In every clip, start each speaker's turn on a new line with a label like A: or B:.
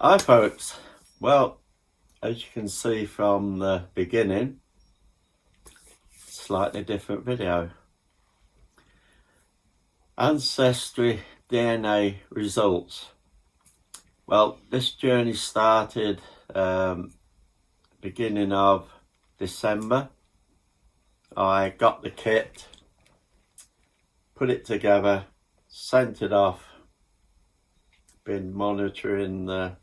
A: Hi folks, well, as you can see from the beginning, slightly different video. Ancestry DNA Results. Well, this journey started beginning of December. I got the kit, put it together, sent it off, been monitoring the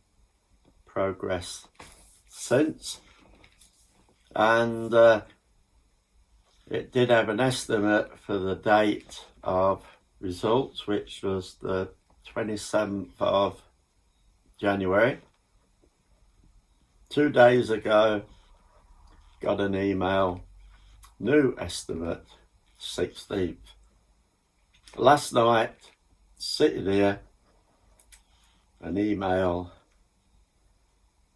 A: progress since, and it did have an estimate for the date of results, which was the 27th of January. 2 days ago, got an email, new estimate, 16th. Last night, sitting here, an email,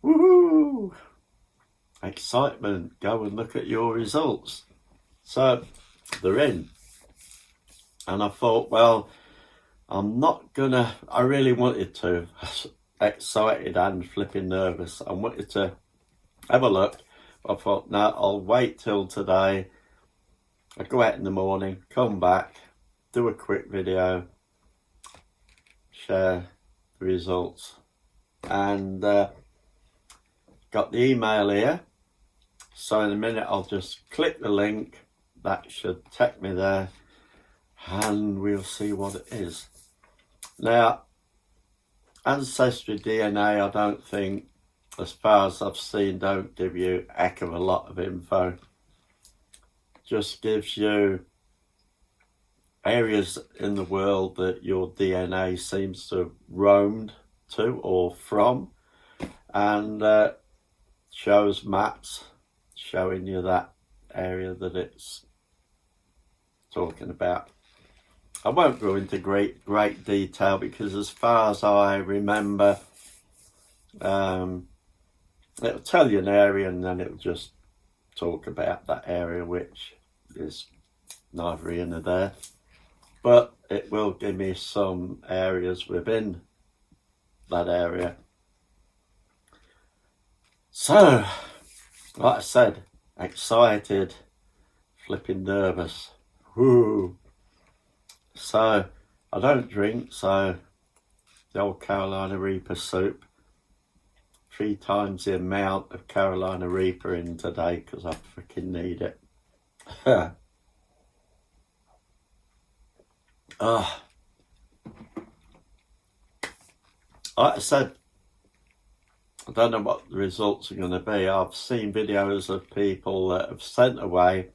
A: woohoo, excitement, go and look at your results. So they're in. And I thought, well, I'm not gonna, I really wanted to, excited and flipping nervous. I wanted to have a look. I thought, no, I'll wait till today. I go out in the morning, come back, do a quick video, share the results. And got the email here. So in a minute, I'll just click the link. That should take me there and we'll see what it is. Now, Ancestry DNA, I don't think, as far as I've seen, don't give you a heck of a lot of info. Just gives you areas in the world that your DNA seems to have roamed to or from, and shows maps showing you that area that it's talking about. I won't go into great detail because as far as I remember, it'll tell you an area and then it'll just talk about that area, which is neither here nor there, but it will give me some areas within that area. So, like I said, excited, flipping nervous. Woo! So, I don't drink, so the old Carolina Reaper soup. 3 times the amount of Carolina Reaper in today because I freaking need it. Like I said, I don't know what the results are going to be. I've seen videos of people that have sent away,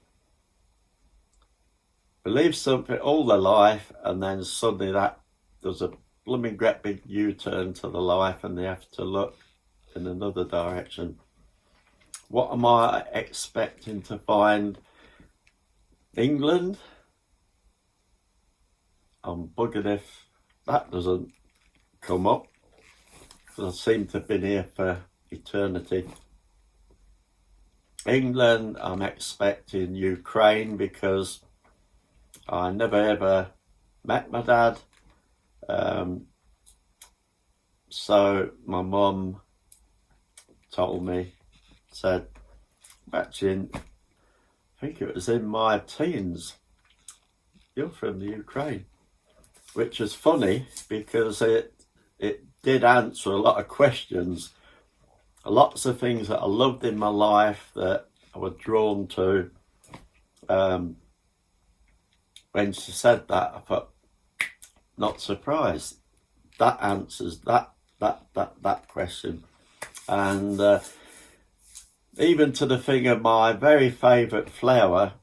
A: believe something all their life, and then suddenly that does a blooming great big U-turn to the life and they have to look in another direction. What am I expecting to find? England? I'm buggered if that doesn't come up, because I seem to have been here for eternity. England, I'm expecting Ukraine because I never ever met my dad. So my mum told me, said, actually, I think it was in my teens, you're from the Ukraine, which is funny because it did answer a lot of questions, lots of things that I loved in my life that I was drawn to. When she said that, I thought, not surprised. That answers that question. And even to the thing of my very favourite flower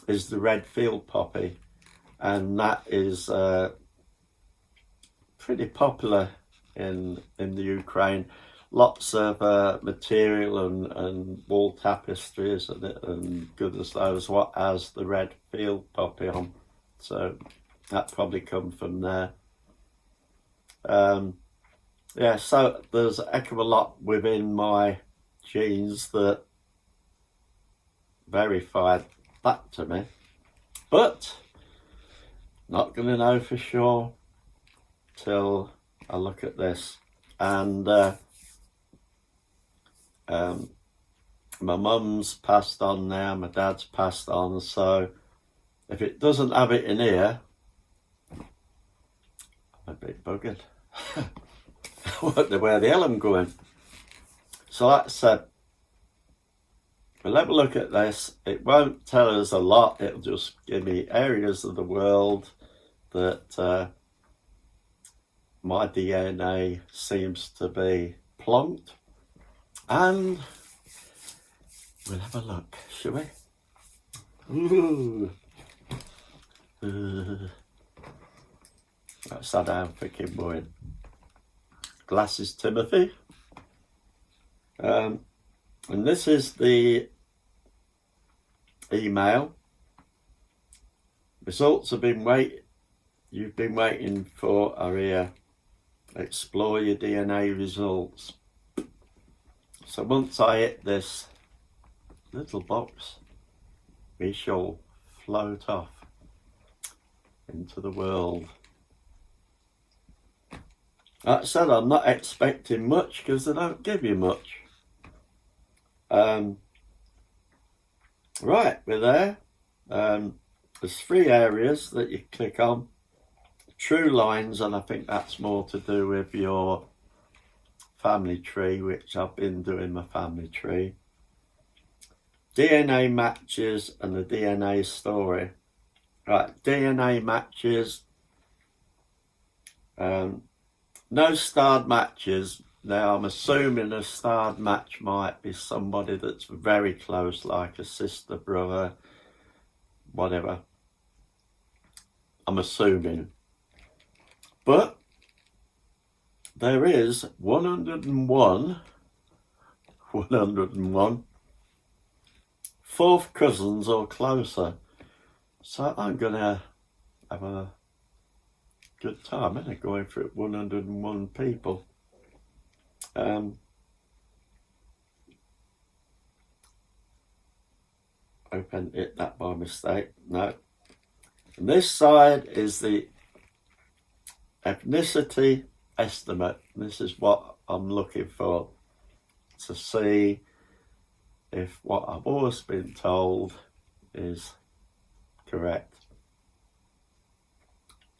A: is the red field poppy, and that is pretty popular in the Ukraine. Lots of material and wall tapestries and goodness knows what has the red field poppy on. So that probably come from there. Yeah, so there's a heck of a lot within my genes that verified that to me. But not going to know for sure till I look at this. And My mum's passed on now, my dad's passed on, so if it doesn't have it in here, I'm a bit buggered. I wonder where the hell I'm going. So like I said, we'll have a look at this. It won't tell us a lot, it'll just give me areas of the world that my DNA seems to be plonked. And we'll have a look, shall we? Ooh. Let's sit down for Kimboy. Glasses Timothy. And this is the email. Results have been you've been waiting for are here. Explore your DNA results. So once I hit this little box, we shall float off into the world. Like I said, I'm not expecting much because they don't give you much. Right, we're there. There's 3 areas that you click on. True lines, and I think that's more to do with your family tree, which I've been doing my family tree. DNA matches and the DNA story. Right, DNA matches. No starred matches. Now I'm assuming a starred match might be somebody that's very close, like a sister, brother, whatever. I'm assuming. But there is 101 fourth cousins or closer. So I'm gonna have a good time, isn't it, going through 101 people. Open it that by mistake. No. And this side is the ethnicity estimate. This is what I'm looking for, to see if what I've always been told is correct.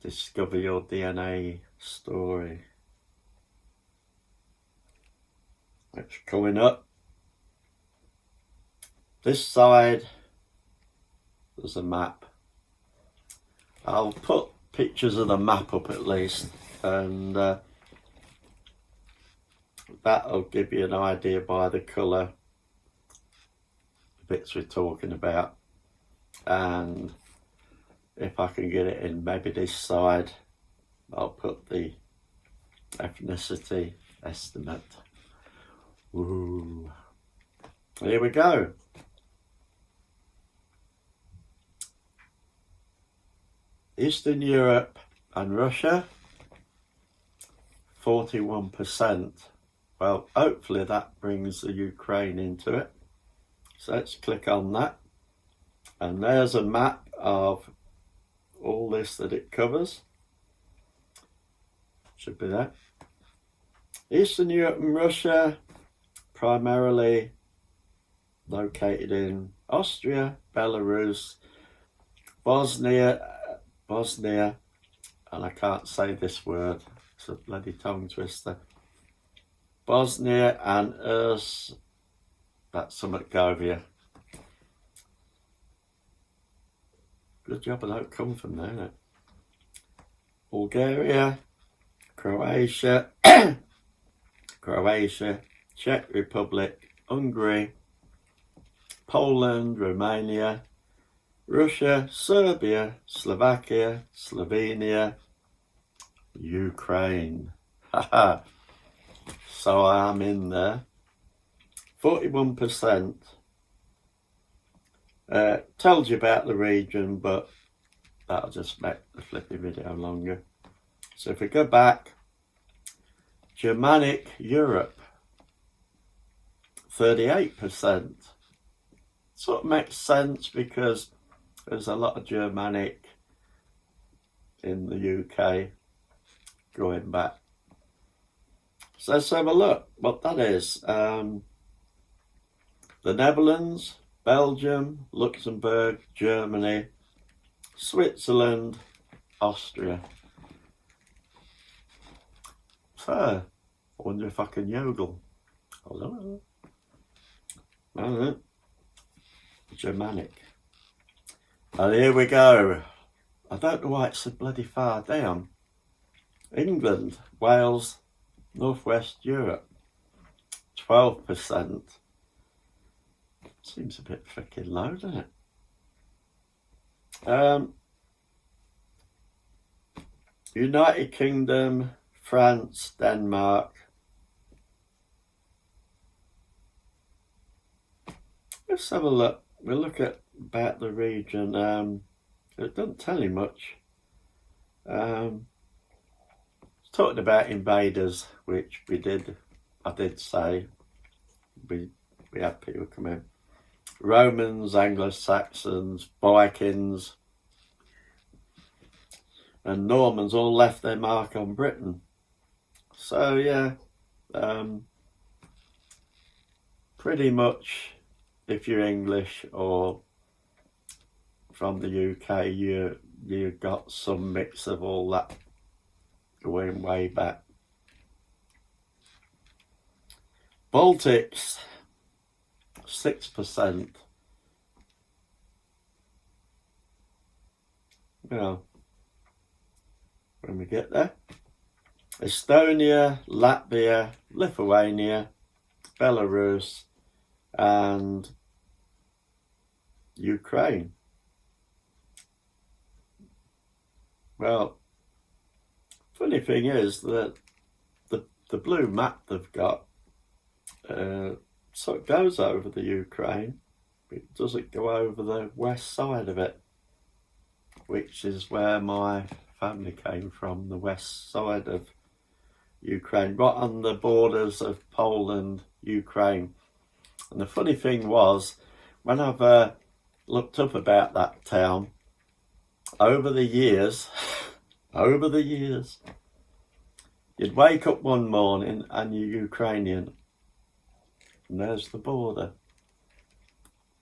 A: Discover your DNA story. It's coming up. This side, there's a map. I'll put pictures of the map up at least, and that'll give you an idea by the colour, the bits we're talking about. And if I can get it in maybe this side, I'll put the ethnicity estimate. Ooh. Here we go. Eastern Europe and Russia, 41%. Well, hopefully that brings the Ukraine into it. So let's click on that. And there's a map of all this that it covers. Should be there. Eastern Europe and Russia, primarily located in Austria, Belarus, Bosnia, and I can't say this word, it's a bloody tongue twister. Bosnia and that's Herzegovina. Good job I don't come from there, isn't it? Bulgaria, Croatia, Czech Republic, Hungary, Poland, Romania, Russia, Serbia, Slovakia, Slovenia, Ukraine. So I am in there. 41%. Tells you about the region, but that'll just make the flipping video longer. So if we go back, Germanic Europe, 38%. Sort of makes sense because there's a lot of Germanic in the UK going back. So let's have a look what that is. the Netherlands, Belgium, Luxembourg, Germany, Switzerland, Austria. So, I wonder if I can yodel. I don't know. Germanic. And here we go. I don't know why it's so bloody far down. England, Wales, Northwest Europe, 12%. Seems a bit freaking low, doesn't it? United Kingdom, France, Denmark. Let's have a look. We'll look at about the region. It doesn't tell you much. It's talking about invaders, which we did. I did say we had people come in. Romans, Anglo-Saxons, Vikings, and Normans all left their mark on Britain. So yeah, pretty much, if you're English or from the UK, you got some mix of all that going way back. Baltics, 6%. Well, when we get there. Estonia, Latvia, Lithuania, Belarus, and Ukraine. Well, funny thing is that the blue map they've got, so it goes over the Ukraine, but it doesn't go over the west side of it, which is where my family came from, the west side of Ukraine, right on the borders of Poland, Ukraine. And the funny thing was, when I've looked up about that town, over the years, you'd wake up one morning and you're Ukrainian, and there's the border,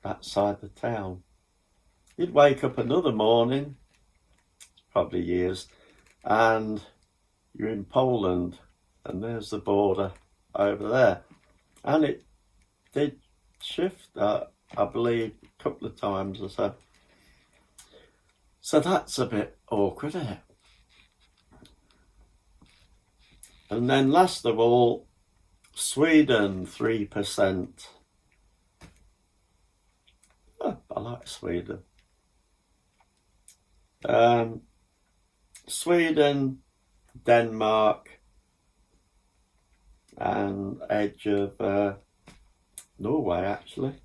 A: that side of the town. You'd wake up another morning, probably years, and you're in Poland, and there's the border over there. And it did shift, I believe, a couple of times or so. So that's a bit awkward, isn't it? And then last of all, Sweden, 3%. Oh, I like Sweden. Sweden, Denmark, and edge of Norway, actually.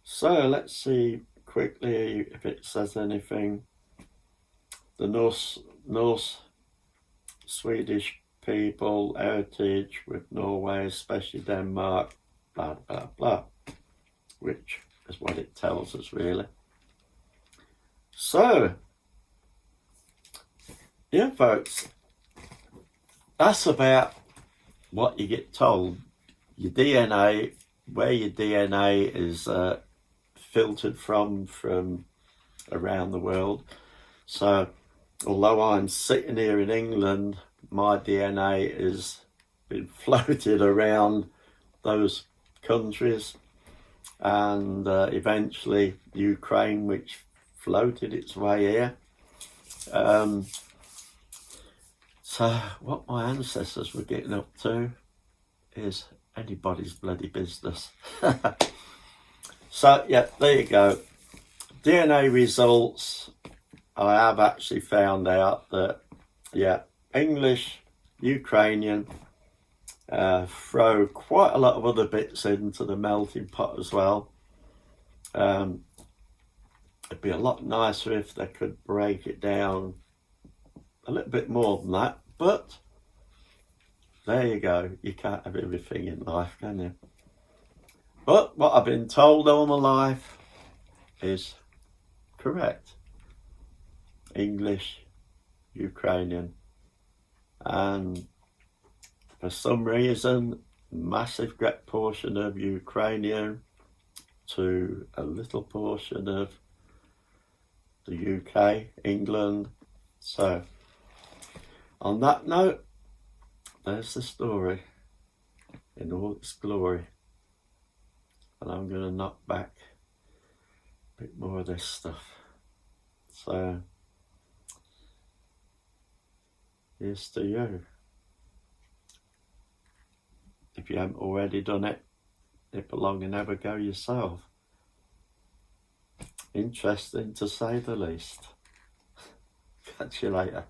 A: So let's see quickly if it says anything. The Norse Swedish people, heritage with Norway, especially Denmark, blah, blah, blah, which is what it tells us, really. So, yeah, folks, that's about what you get told. Your DNA, where your DNA is filtered from around the world. So, although I'm sitting here in England, my DNA has been floated around those countries, and eventually Ukraine, which floated its way here. So what my ancestors were getting up to is anybody's bloody business. So yeah, there you go. DNA results. I have actually found out that, yeah, English, Ukrainian, throw quite a lot of other bits into the melting pot as well. It'd be a lot nicer if they could break it down a little bit more than that, but there you go. You can't have everything in life, can you? But what I've been told all my life is correct. English, Ukrainian, and for some reason massive great portion of Ukrainian to a little portion of the UK, England. So on that note, there's the story in all its glory. And I'm going to knock back a bit more of this stuff. So here's to you. If you haven't already done it, nip along and have a go yourself. Interesting to say the least. Catch you later.